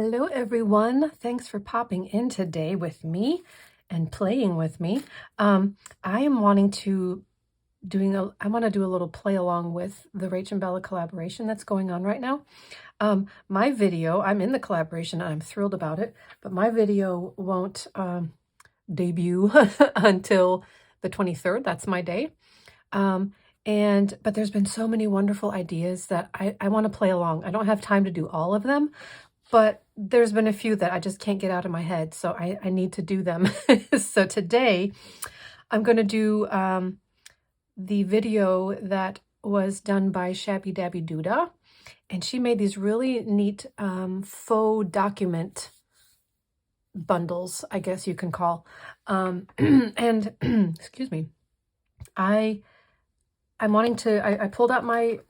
Hello everyone. Thanks for popping in today with me and playing with me. I am wanting to I want to do a little play along with the Rach and Bella collaboration that's going on right now. My video, I'm in the collaboration and I'm thrilled about it, but my video won't debut until the 23rd. That's my day. But there's been so many wonderful ideas that I want to play along. I don't have time to do all of them, but there's been a few that I just can't get out of my head, so I need to do them. So today I'm going to do the video that was done by Shabbydabbydoodah, and she made these really neat faux document bundles, I guess you can call. And excuse me, I'm wanting to, I pulled out my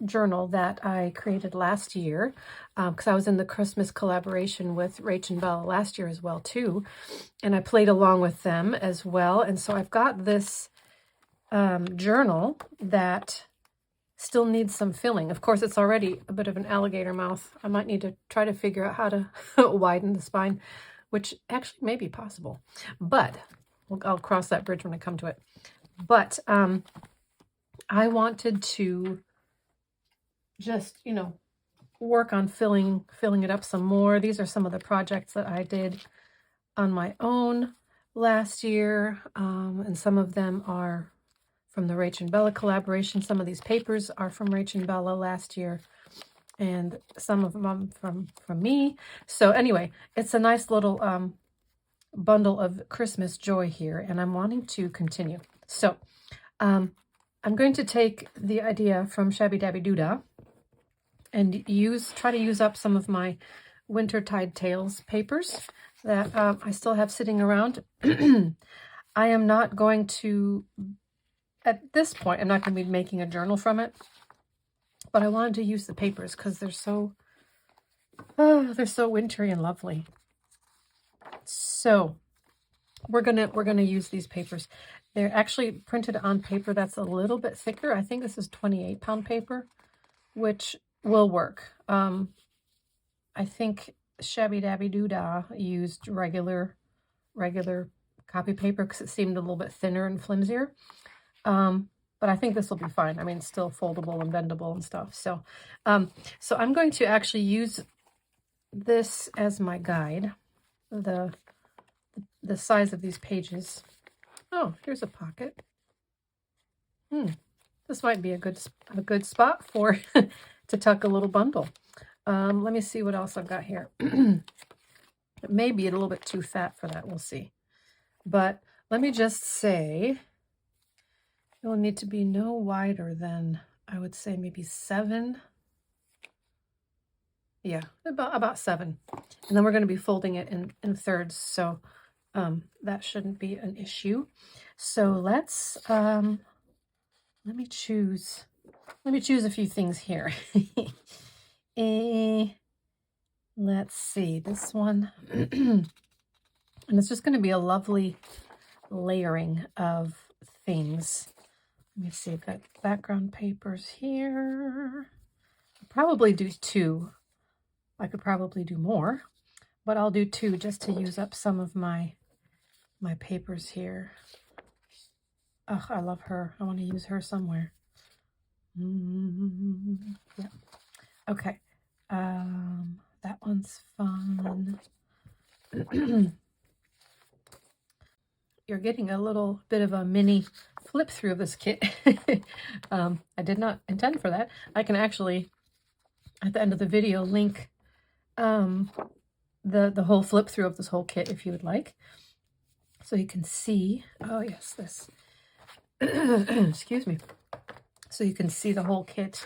journal that I created last year because I was in the Christmas collaboration with Rach and Bella last year as well too, and I played along with them as well. And so I've got this journal that still needs some filling. Of course, it's already a bit of an alligator mouth. I might need to try to figure out how to widen the spine, which actually may be possible, but I'll cross that bridge when I come to it. But I wanted to just, work on filling it up some more. These are some of the projects that I did on my own last year, and some of them are from the Rach and Bella collaboration. Some of these papers are from Rach and Bella last year, and some of them from me. So anyway, it's a nice little bundle of Christmas joy here, and I'm wanting to continue. So I'm going to take the idea from Shabbydabbydoodah and try to use up some of my Wintertide Tales papers that I still have sitting around. I am not going to, at this point, I'm not going to be making a journal from it, but I wanted to use the papers because they're so wintry and lovely. So we're gonna use these papers. They're actually printed on paper that's a little bit thicker. I think this is 28-pound paper, which will work. I think Shabbydabbydoodah used regular copy paper because it seemed a little bit thinner and flimsier. But I think this will be fine. I mean, it's still foldable and bendable and stuff. So, so I'm going to actually use this as my guide. The size of these pages. Oh, here's a pocket. This might be a good spot for to tuck a little bundle. Let me see what else I've got here. It may be a little bit too fat for that. We'll see. But let me just say it will need to be no wider than, I would say, maybe 7. Yeah, about 7. And then we're going to be folding it in thirds, so that shouldn't be an issue. So let's let me choose a few things here. Let's see, this one. And it's just going to be a lovely layering of things. Let me see, I've got background papers here. I'll probably do 2. I could probably do more, but I'll do 2 just to use up some of my papers here. Oh, I love her. I want to use her somewhere. Yeah. Okay. That one's fun. You're getting a little bit of a mini flip through of this kit. I did not intend for that. I can actually, at the end of the video, link the whole flip through of this whole kit if you would like. So you can see, oh yes, this, excuse me. So you can see the whole kit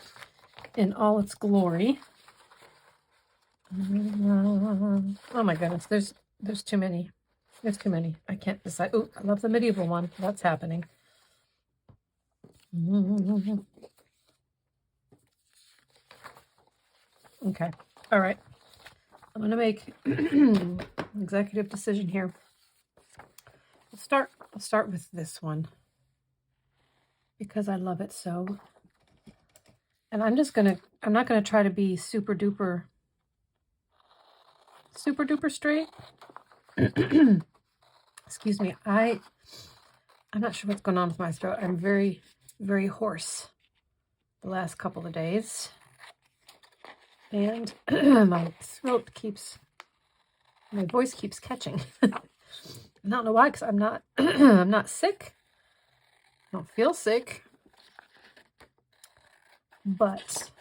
in all its glory. Oh my goodness, there's too many. There's too many. I can't decide. Oh, I love the medieval one. That's happening. Okay. All right. I'm going to make an executive decision here. I'll start with this one because I love it so. And I'm not going to try to be super duper super duper straight. Excuse me. I'm not sure what's going on with my throat. I'm very, very hoarse the last couple of days. And my voice keeps catching. I don't know why, because I'm not I'm not sick. I don't feel sick. But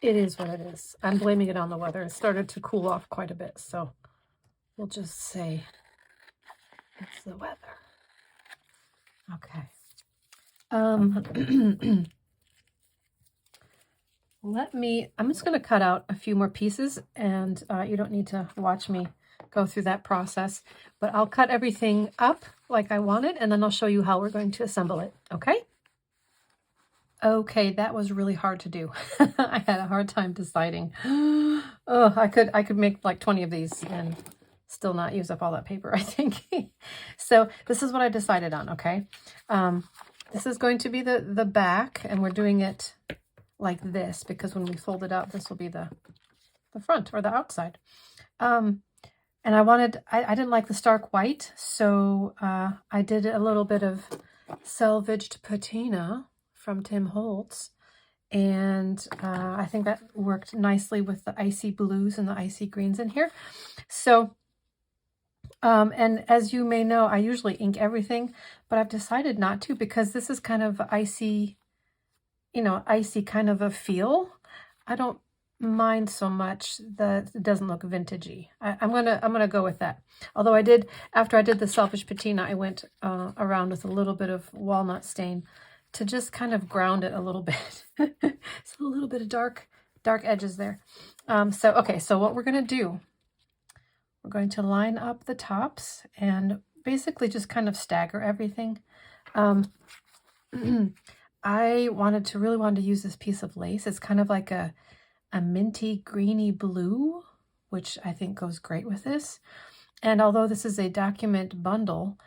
it is what it is. I'm blaming it on the weather. It started to cool off quite a bit, so we'll just say it's the weather. Okay. I'm just going to cut out a few more pieces, and you don't need to watch me go through that process, but I'll cut everything up like I wanted, and then I'll show you how we're going to assemble it, okay? Okay, that was really hard to do. I had a hard time deciding. Oh, I could make like 20 of these and still not use up all that paper, I think. So this is what I decided on, okay? This is going to be the back, and we're doing it like this because when we fold it up, this will be the front or the outside. And I didn't like the stark white, so I did a little bit of salvaged patina from Tim Holtz, and I think that worked nicely with the icy blues and the icy greens in here. So and as you may know, I usually ink everything, but I've decided not to because this is kind of icy, icy kind of a feel. I don't mind so much that it doesn't look vintagey. I'm gonna go with that. Although I did, after I did the selfish patina, I went around with a little bit of walnut stain to just kind of ground it a little bit. It's a little bit of dark edges there. So what we're gonna do, we're going to line up the tops and basically just kind of stagger everything. I really wanted to use this piece of lace. It's kind of like a minty greeny blue, which I think goes great with this. And although this is a document bundle,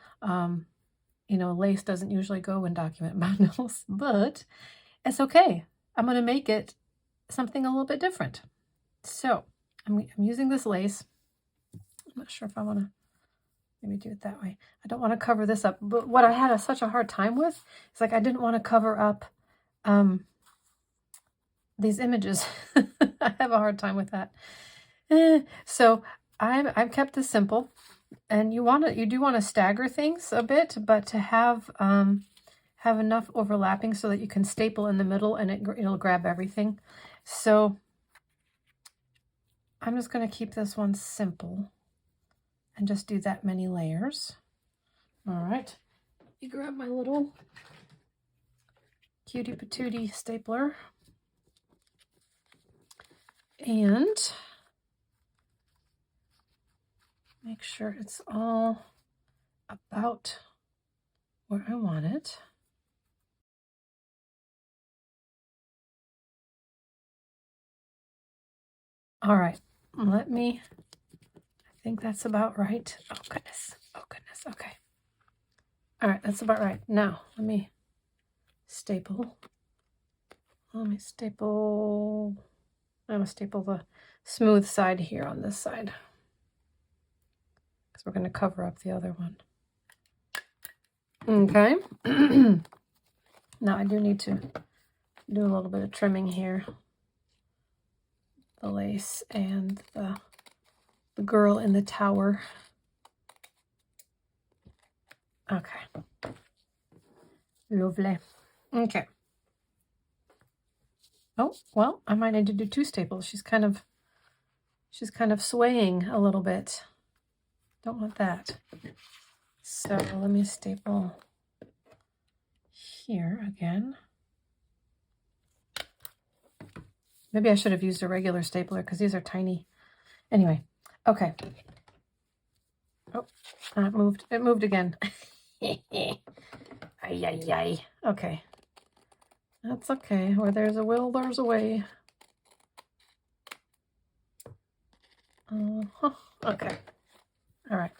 lace doesn't usually go in document bundles, but it's okay. I'm going to make it something a little bit different. So I'm using this lace. I'm not sure if I want to maybe do it that way. I don't want to cover this up, but what I had such a hard time with is like I didn't want to cover up these images. I have a hard time with that. So I've kept this simple, and you do want to stagger things a bit, but to have enough overlapping so that you can staple in the middle and it'll grab everything. So I'm just going to keep this one simple and just do that many layers. All right, you grab my little cutie patootie stapler and make sure it's all about where I want it. All right, I think that's about right. Oh goodness, okay. All right, that's about right. Now, let me staple. I'm going to staple the smooth side here on this side, because we're going to cover up the other one. Okay. Now I do need to do a little bit of trimming here. The lace and the girl in the tower. Okay. Lovely. Okay. Oh, well, I might need to do two staples. She's kind of swaying a little bit. Don't want that. So let me staple here again. Maybe I should have used a regular stapler because these are tiny. Anyway, okay. Oh, it moved again. Ay, ay, ay. Okay. That's okay. Where there's a will, there's a way. Okay. All right.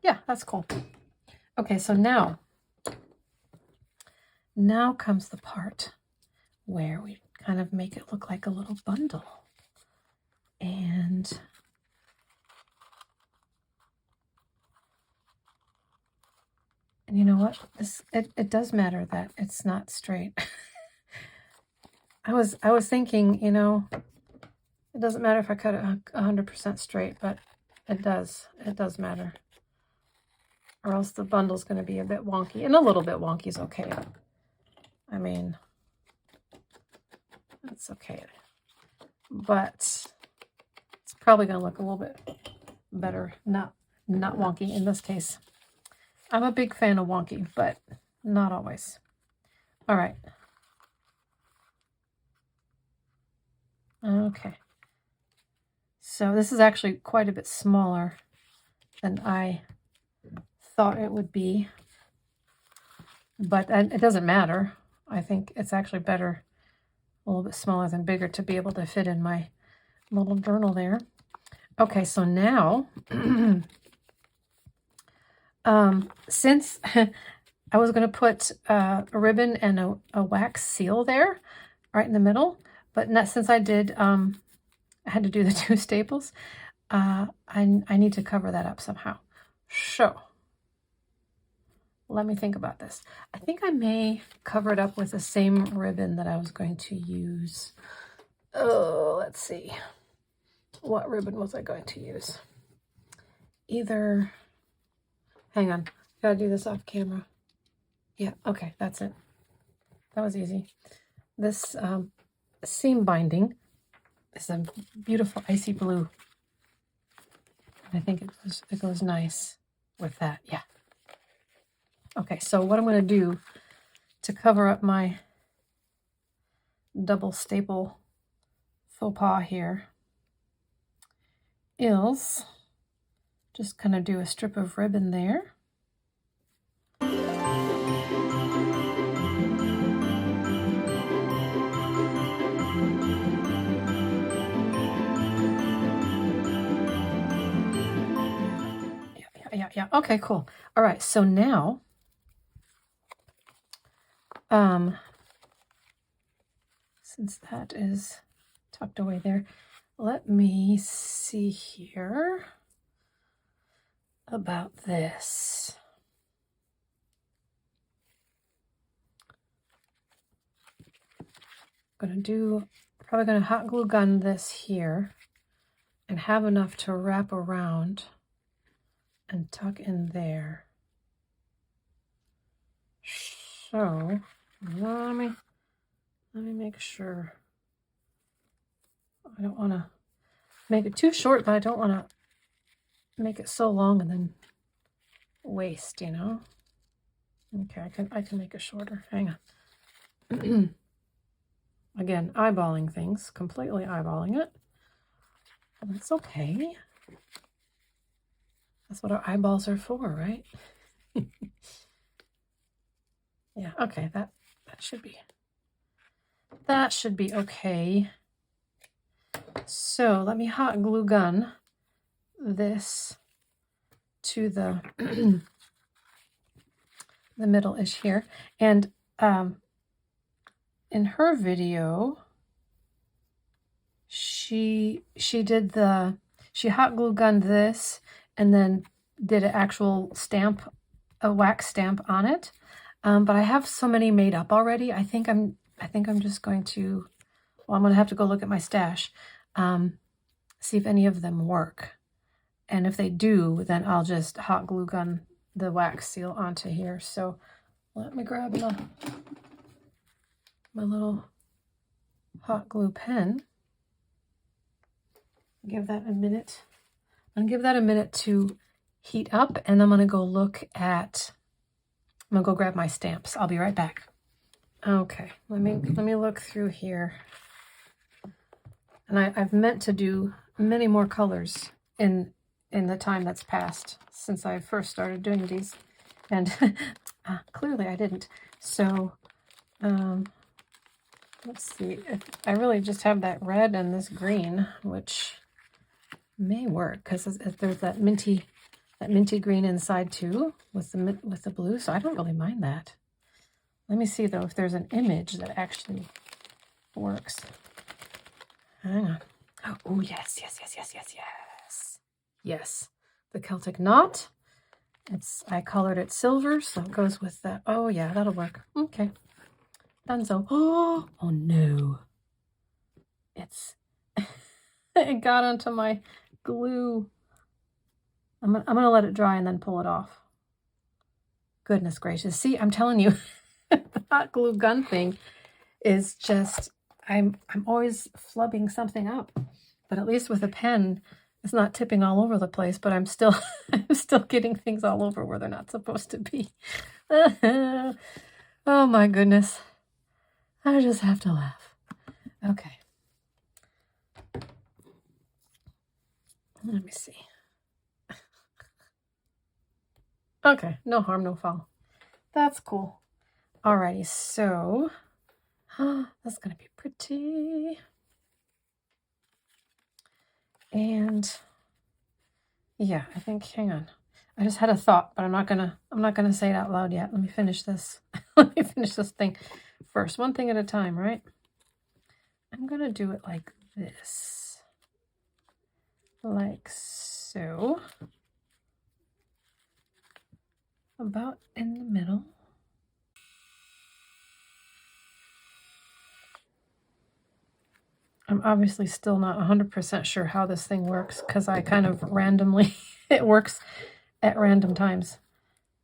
Yeah, that's cool. Okay, so now comes the part where we kind of make it look like a little bundle. And And you know what? It does matter that it's not straight. I was thinking, you know, it doesn't matter if I cut it 100% straight, but it does. It does matter. Or else the bundle's going to be a bit wonky. And a little bit wonky is okay. I mean, that's okay. But it's probably going to look a little bit better. Not wonky in this case. I'm a big fan of wonky, but not always. All right. Okay. So this is actually quite a bit smaller than I thought it would be. But it doesn't matter. I think it's actually better a little bit smaller than bigger to be able to fit in my little journal there. Okay, so now, since I was going to put a ribbon and a wax seal there, right in the middle, but not, since I did, I had to do the 2 staples, I need to cover that up somehow. So, let me think about this. I think I may cover it up with the same ribbon that I was going to use. Oh, let's see. What ribbon was I going to use? Either, hang on, gotta do this off camera. Yeah, okay, that's it. That was easy. This seam binding is a beautiful icy blue. I think it goes nice with that, yeah. Okay, so what I'm going to do to cover up my double staple faux pas here is just kind of do a strip of ribbon there. Yeah. Okay, cool. All right, so now, since that is tucked away there, let me see here about this. Probably gonna hot glue gun this here and have enough to wrap around and tuck in there. So let me make sure. I don't want to make it too short, but I don't want to make it so long and then waste, you know. Okay, I can make it shorter. Hang on. Again, eyeballing things, completely eyeballing it. That's okay. That's what our eyeballs are for, right? Yeah, okay, that should be okay. So let me hot glue gun this to the the middle-ish here. And in her video, she hot glue gunned this and then did an actual stamp, a wax stamp on it. But I have so many made up already. I think I'm just going to, well, I'm going to have to go look at my stash, see if any of them work. And if they do, then I'll just hot glue gun the wax seal onto here. So let me grab my little hot glue pen. Give that a minute. I'm going to give that a minute to heat up, and I'm going to go I'm going to go grab my stamps. I'll be right back. Okay, let me look through here. And I've meant to do many more colors in the time that's passed since I first started doing these, and clearly I didn't. So let's see. I really just have that red and this green, which may work because there's that minty green inside too with the blue. So I don't really mind that. Let me see though if there's an image that actually works. Hang on. Oh yes. Yes, the Celtic knot I colored it silver, so it goes with that. Oh yeah, that'll work. Okay. Donezo. Oh no. It got onto my glue. I'm gonna let it dry and then pull it off. Goodness gracious. See, I'm telling you, the hot glue gun thing is just, I'm always flubbing something up. But at least with a pen, it's not tipping all over the place, but I'm still getting things all over where they're not supposed to be. Oh my goodness. I just have to laugh. Okay. Let me see. Okay, no harm, no foul. That's cool. Alrighty, so that's gonna be pretty. And yeah, I think, hang on. I just had a thought, but I'm not gonna say it out loud yet. Let me finish this. Let me finish this thing first. One thing at a time, right? I'm gonna do it like this. Like so. About in the middle. I'm obviously still not 100% sure how this thing works because I kind of randomly, it works at random times.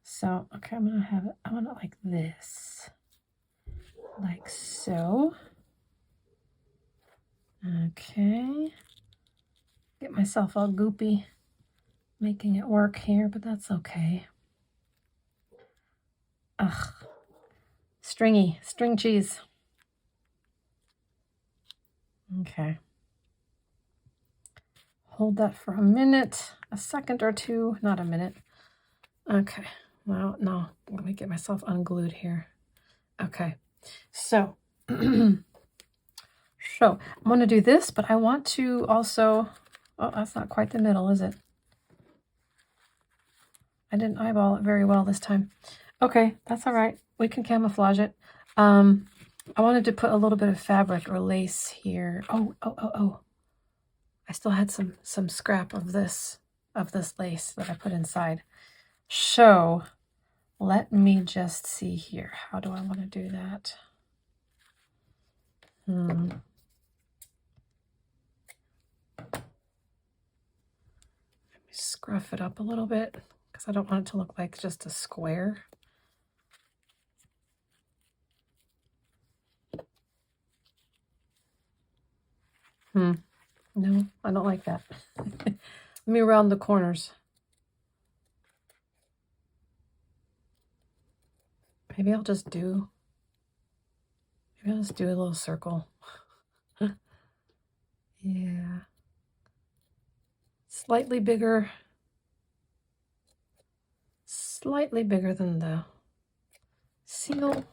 So, okay, I'm going to have it, I want it like this. Like so. Okay. Get myself all goopy making it work here, but that's okay. Ugh. String cheese. Okay. Hold that for a minute, a second or two, not a minute. Okay. Well, no, let me get myself unglued here. Okay. So, I'm going to do this, but I want to also, oh, that's not quite the middle, is it? I didn't eyeball it very well this time. Okay, that's all right. We can camouflage it. I wanted to put a little bit of fabric or lace here. Oh. I still had some scrap of this lace that I put inside. So let me just see here. How do I want to do that? Let me scruff it up a little bit because I don't want it to look like just a square. No, I don't like that. Let me round the corners. Maybe I'll just do a little circle. Yeah. Slightly bigger than the seal.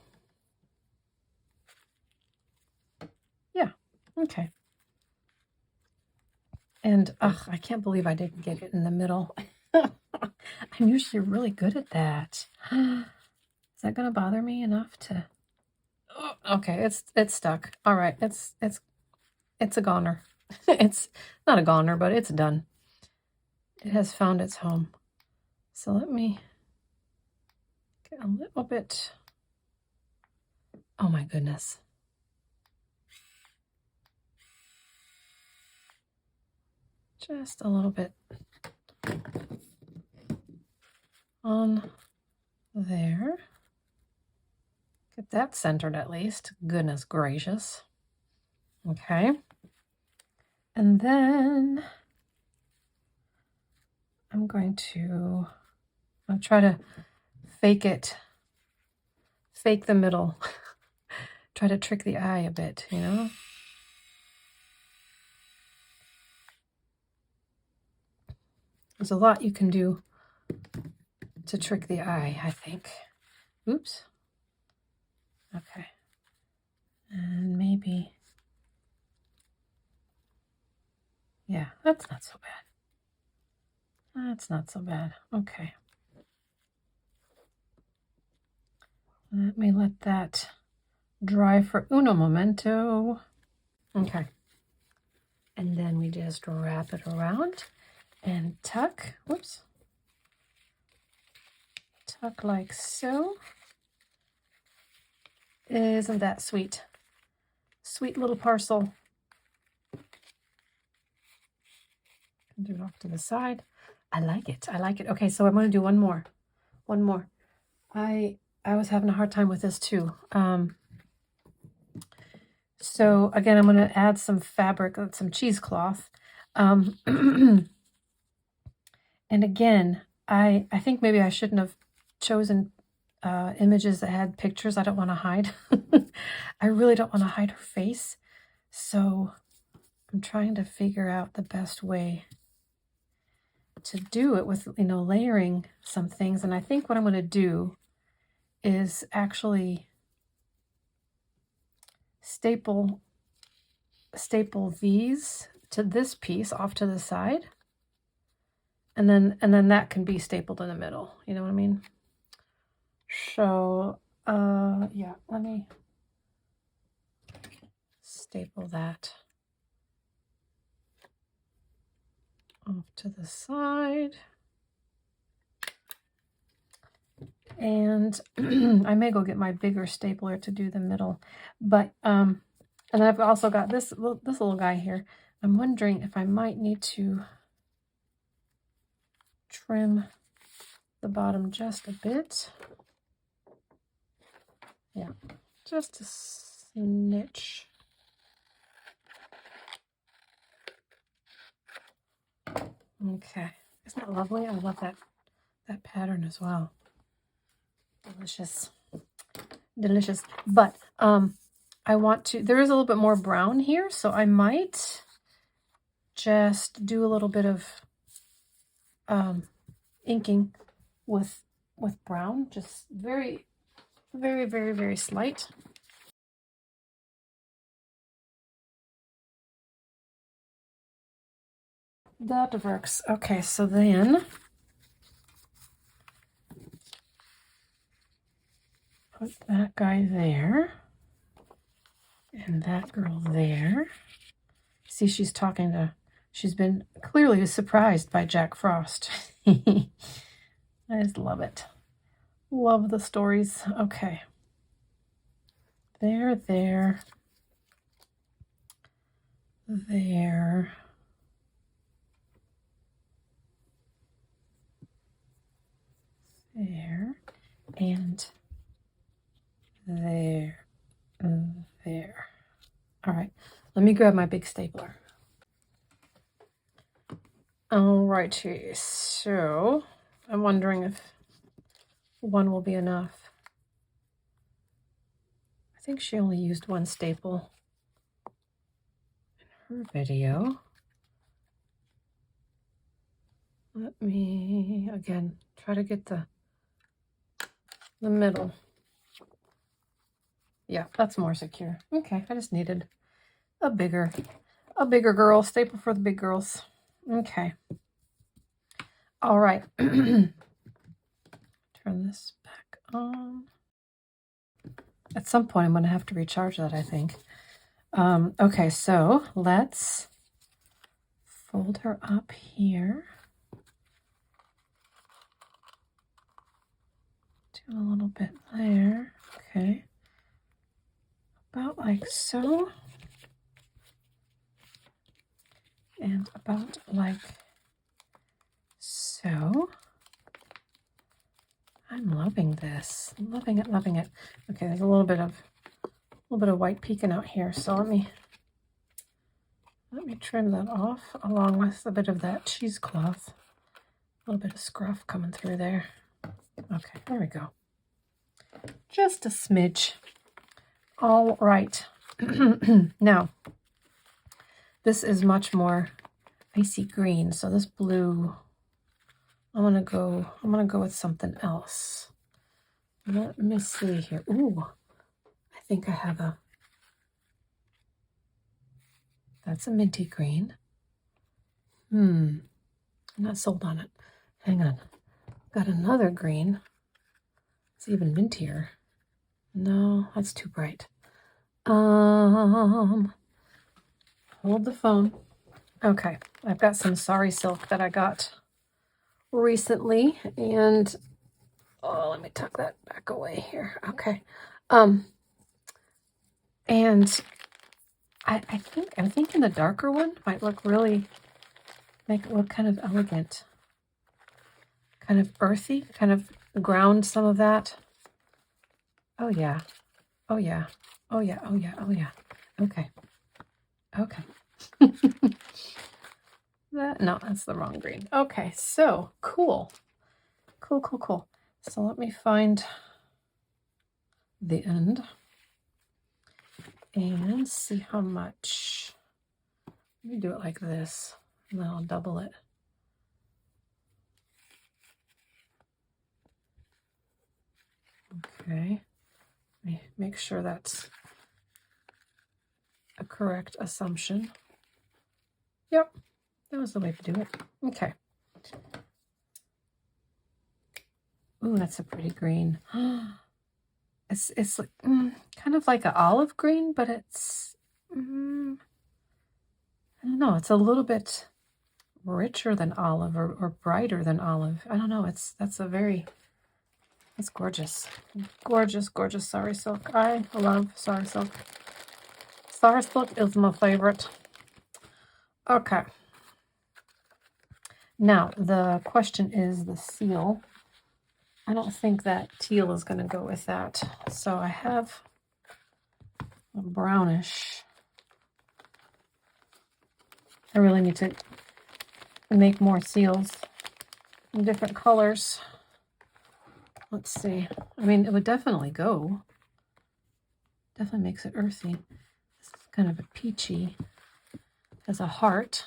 Yeah, okay. And I can't believe I didn't get it in the middle. I'm usually really good at that. Is that gonna bother me enough to? Oh, okay, it's stuck. All right, it's a goner. It's not a goner, but it's done. It has found its home. So let me get a little bit. Oh my goodness. Just a little bit on there. Get that centered at least. Goodness gracious. Okay. And then I'll try to fake the middle. Try to trick the eye a bit, you know? There's a lot you can do to trick the eye, I think. Oops. Okay. And maybe, yeah, that's not so bad. That's not so bad. Okay. Let me let that dry for uno momento. Okay. And then we just wrap it around and tuck. Whoops. tuck like so. Isn't that sweet? Sweet little parcel. Do it off to the side. I like it. I like it. Okay, so I'm going to do one more. One more. I was having a hard time with this too. So again, I'm going to add some fabric, some cheesecloth. And again, I think maybe I shouldn't have chosen images that had pictures I don't want to hide. I really don't want to hide her face. So I'm trying to figure out the best way to do it with, you know, layering some things. And I think what I'm going to do is actually staple these to this piece off to the side. And then that can be stapled in the middle. You know what I mean? So, yeah, let me staple that off to the side. And I may go get my bigger stapler to do the middle. But, and I've also got this little guy here. I'm wondering if I might need to trim the bottom just a bit. Yeah, just a snitch. Okay, isn't that lovely? I love that pattern as well. Delicious, delicious. But I want to. There is a little bit more brown here, so I might just do a little bit of inking with brown, just very, very, very, very slight. That works. Okay, so then put that guy there and that girl there. See, she's talking to, she's been clearly surprised by Jack Frost. I just love it. Love the stories. Okay. There, there. There. There. And there. And there. All right. Let me grab my big stapler. Alrighty. So I'm wondering if one will be enough. I think she only used one staple in her video. Let me, again, try to get the middle. Yeah, that's more secure. Okay, I just needed a bigger girl, staple for the big girls. Okay. All right. Turn this back on. At some point, I'm going to have to recharge that, I think. Okay, so let's fold her up here. Do a little bit there. Okay. About like so. And about like so. I'm loving this. Loving it, loving it. Okay, there's a little bit of white peeking out here, so let me trim that off along with a bit of that cheesecloth. A little bit of scruff coming through there. Okay, there we go. Just a smidge. All right. Now, this is much more icy green, so this blue, I'm gonna go with something else. Let me see here. Ooh, I think I have that's a minty green. I'm not sold on it. Hang on. Got another green. It's even mintier. No, that's too bright. Hold the phone. Okay, I've got some sari silk that I got recently, and Oh, let me tuck that back away here. Okay. And I'm thinking the darker one might look really, make it look kind of elegant. Kind of earthy, kind of ground some of that. Oh yeah. Oh yeah. Oh yeah. Oh yeah. Oh yeah. Okay. Okay. No, that's the wrong green. Okay, so cool. Cool, cool, cool. So let me find the end and see how much. Let me do it like this, and then I'll double it. Okay, let me make sure that's a correct assumption. Yep, that was the way to do it. Okay. Ooh, that's a pretty green. It's like, kind of like an olive green, but it's, I don't know, it's a little bit richer than olive or brighter than olive. I don't know, it's gorgeous. Gorgeous, gorgeous sari silk. I love sari silk. Sari silk is my favorite. Okay. Now, the question is the seal. I don't think that teal is going to go with that. So I have a brownish. I really need to make more seals in different colors. Let's see. I mean, it would definitely go. Definitely makes it earthy. This is kind of a peachy. Has a heart.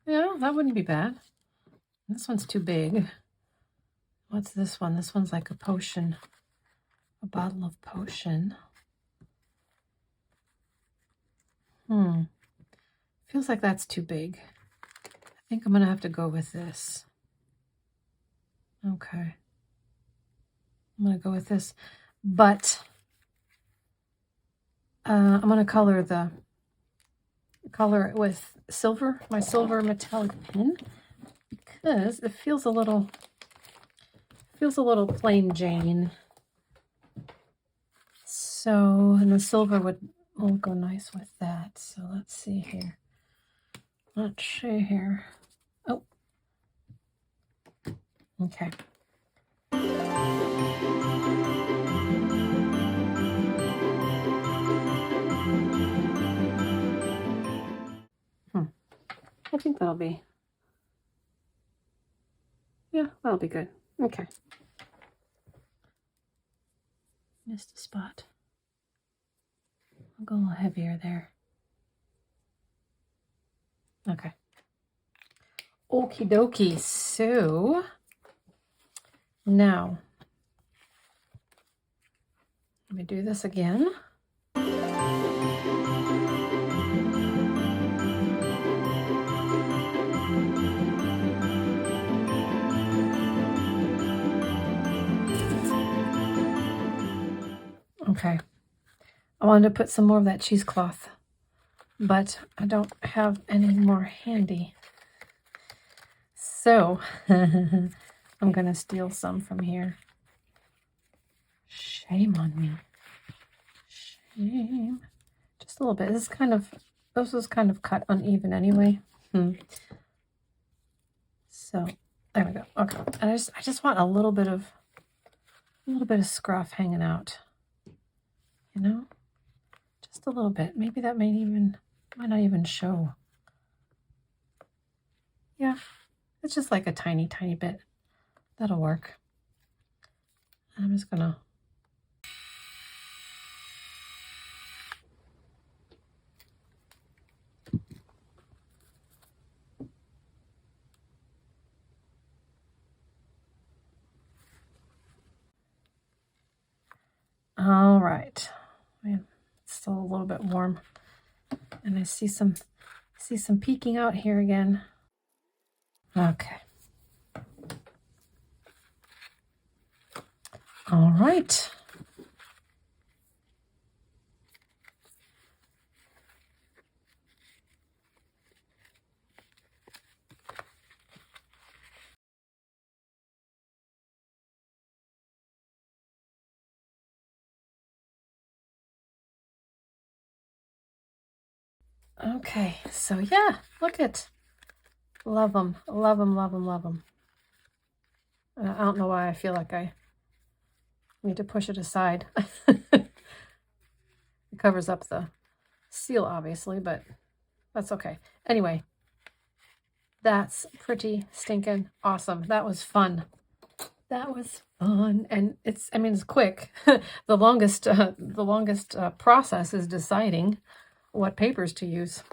Yeah, that wouldn't be bad. This one's too big. What's this one? This one's like a potion. A bottle of potion. Feels like that's too big. I think I'm going to have to go with this. Okay. I'm going to go with this. But I'm going to color it with silver, my silver metallic pen, because it feels a little plain Jane. So, and the silver will go nice with that. So let's see here. Let's see here. Oh, okay. I think that'll be, yeah, that'll be good. Okay. Missed a spot. I'll go a little heavier there. Okay. Okie dokie. So now let me do this again. Okay. I wanted to put some more of that cheesecloth, but I don't have any more handy. So I'm going to steal some from here. Shame on me. Shame. Just a little bit. This was kind of cut uneven anyway. So there we go. Okay. And I just want a little bit of scruff hanging out. You know? Just a little bit. Maybe that might not even show. Yeah. It's just like a tiny, tiny bit. That'll work. I'm just gonna. All right. Man, it's still a little bit warm. And I see some peeking out here again. Okay. All right. Okay, so yeah, look at, love them, love them, love them, love them. I don't know why I feel like I need to push it aside. It covers up the seal, obviously, but that's okay. Anyway, that's pretty stinking awesome. That was fun. That was fun, and it's, I mean, it's quick. The longest process is deciding what papers to use.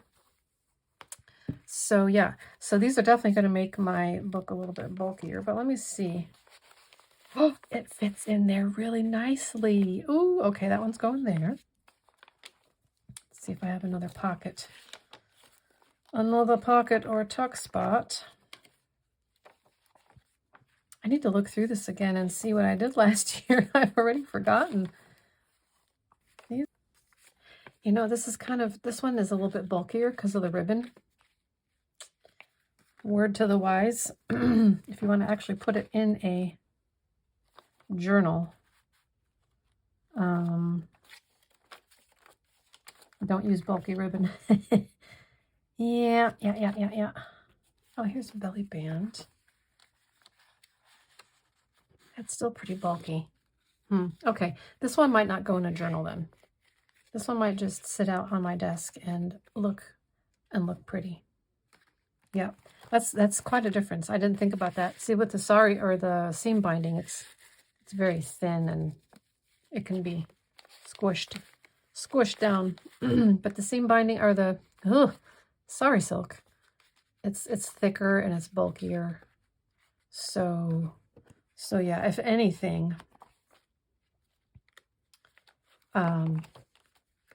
So yeah, so these are definitely going to make my book a little bit bulkier, but let me see. Oh, it fits in there really nicely. Ooh, okay, that one's going there. Let's see if I have another pocket. Another pocket or tuck spot. I need to look through this again and see what I did last year. I've already forgotten. You know, this is kind of, this one is a little bit bulkier because of the ribbon. Word to the wise, if you want to actually put it in a journal, don't use bulky ribbon. Yeah. Oh, here's a belly band. It's still pretty bulky. Okay, this one might not go in a journal then. This one might just sit out on my desk and look pretty. Yeah, that's quite a difference. I didn't think about that. See, with the sari or the seam binding, it's very thin and it can be squished down. But the seam binding or the sari silk, it's thicker and it's bulkier. So yeah, if anything,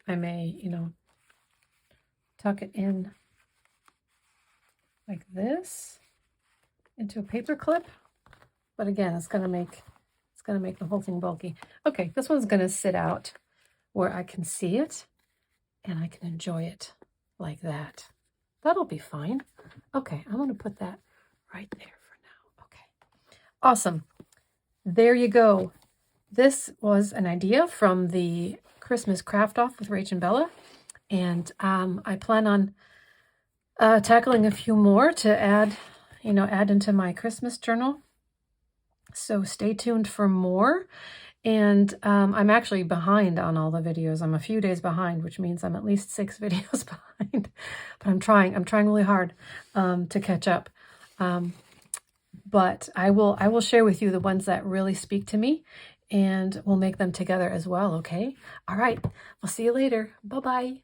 I may, you know, tuck it in like this into a paper clip. But again, it's gonna make the whole thing bulky. Okay, this one's gonna sit out where I can see it and I can enjoy it like that. That'll be fine. Okay, I'm gonna put that right there for now. Okay, awesome. There you go. This was an idea from the Christmas Craft Off with Rach and Bella, and I plan on tackling a few more to add into my Christmas journal. So stay tuned for more. And I'm actually behind on all the videos. I'm a few days behind, which means I'm at least 6 videos behind. But I'm trying really hard to catch up. But I will share with you the ones that really speak to me, and we'll make them together as well, okay? All right, we'll see you later. Bye-bye.